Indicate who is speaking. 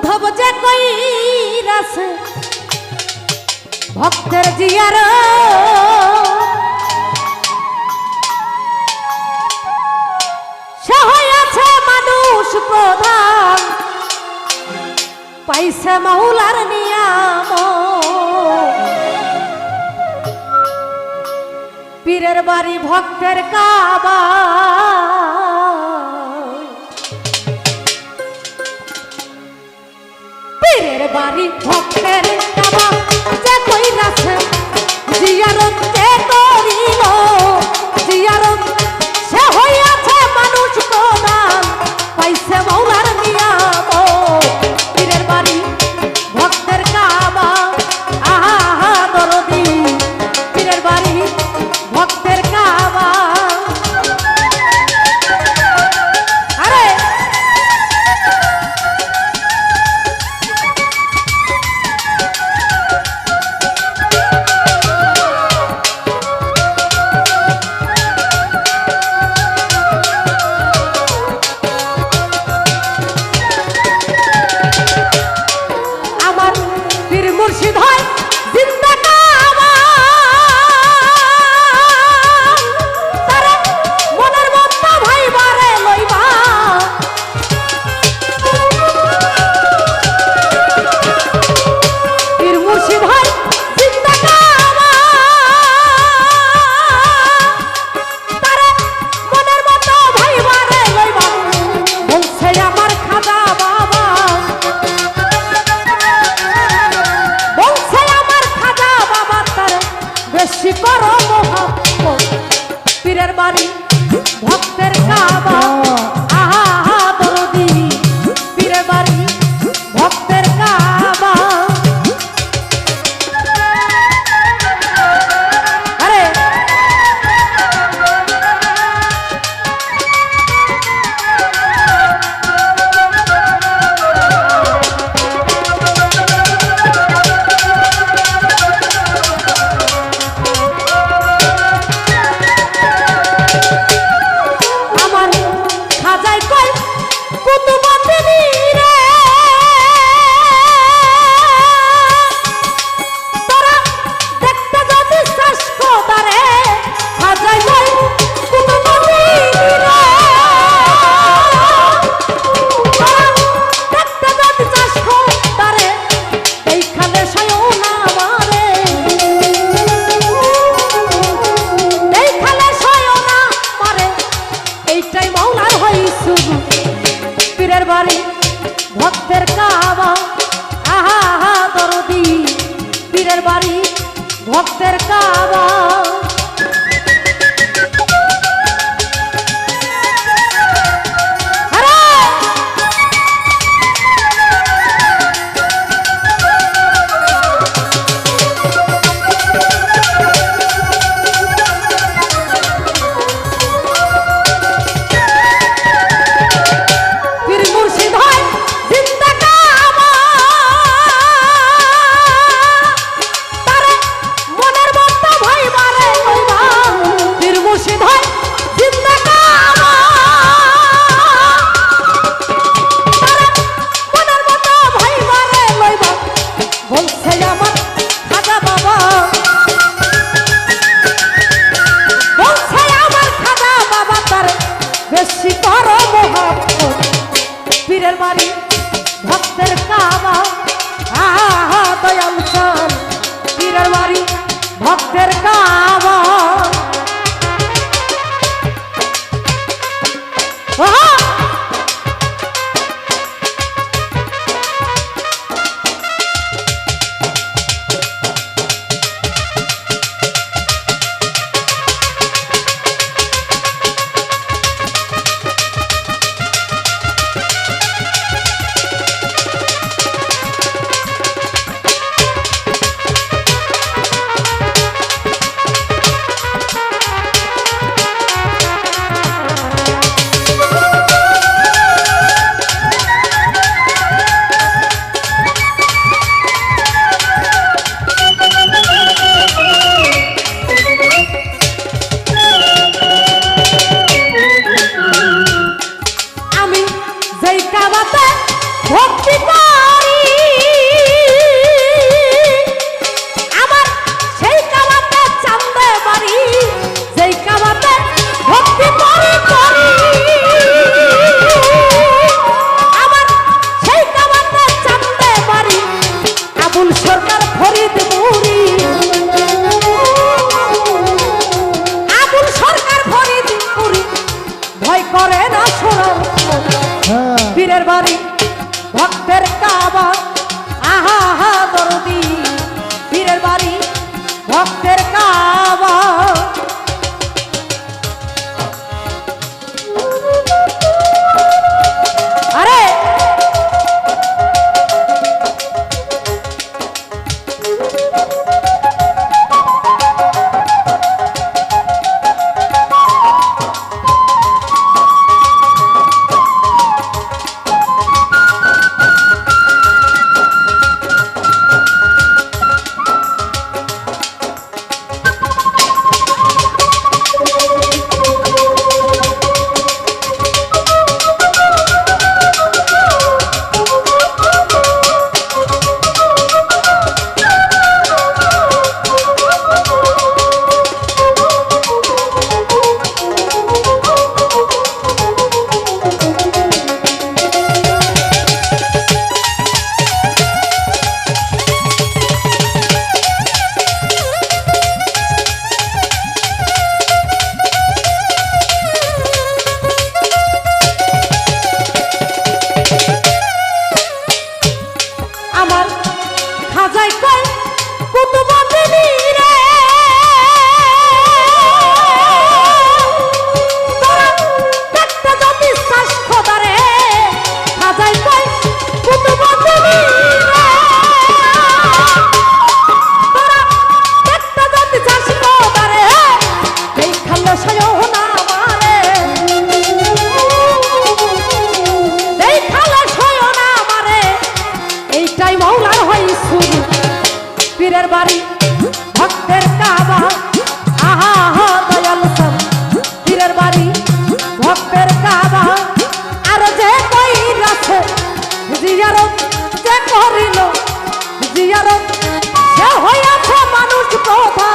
Speaker 1: মাধব যে কইরাছে ভক্তের জিয়ার সহায় আছে মানুষ প্রধান পাইছে মাওলার নিয়াম পীরের বাড়ি ভক্তের কাবা পীরের বাড়ি ভক্তের কাবা যে কইরাছে জিয়ারত যে করিল জিয়ারত সে হইয়াছে মানুষ প্রধান পাইছে মাওলার নিয়াম পীরের বাড়ি ভক্তের কাবা আহা দরদি পীরের বাড়ি ভক্তের কাবা আরে আমার পীর মুর্শিদ হয় জিন্দা কাবা তারে মনের মত ভাইবারে লইবা পীর মুর্শিদ হয় জিন্দা কাবা তারে মনের মত ভাইবারে লইবা বলছে আমার খাজা বাবা বলছে আমার খাজা বাবা তার বেশি করো মোহাম্মদ পীরের বাড়ি ভক্তের কাবা আহা দরদি পীরের বাড়ি ভক্তের কাবা আরে আমার খাজাই কই কুতুবুদ্দিনী রে তোরা দেখতে যদি চাস খোদারে খাজাই কই কুতুবুদ্দিনী রে তোরা দেখতে যদি চাস খোদারে এইখানে সয়ও না মারে এইখানে সয়ও না মারে এইটাই মাওলার হয় শুধু পীরের বাড়ি ভক্তের কাবা আহা দরদি পীরের বাড়ি ভক্তের কাবা আরে পীর মুর্শিদ হয় জিন্দা কাবা তারে মনের মত ভাইবারে লইবা পীর মুর্শিদ হয় জিন্দা কাবা তারে মনের মত ভাইবারে লইবা বলছে আমার খাজা বাবা বলছে আমার খাজা বাবা তারে বেশি করো মোহাম্মদ পীরের বাড়ি ভক্তের কাবা আহা দয়াল চান পীরের বাড়ি ভক্তের কাবা আহা ভক্তি করি সোনার
Speaker 2: হ্যাঁ
Speaker 1: পীরের বাড়ি ভক্তের কাবা আহা হা দরদি পীরের বাড়ি ভক্তের কাবা আরে খাজাই কই কুতুবদিনী রে তোরা দেখতে যা বিশ্বাস খোদারে খাজাই কই কুতুবদিনী রে তোরা দেখতে যা বিশ্বাস খোদারে এই খালে সয়ও না মারে এই খালে সয়ও না মারে এইটাই মৌলার হয় শুরু পীরের বাড়ি ভক্তের কাবা আহা হা দয়াল সব পীরের বাড়ি ভক্তের কাবা আর যে কইরাছে জিয়ারত যে করিল জিয়ারত সে হইয়াছে মানুষ প্রভা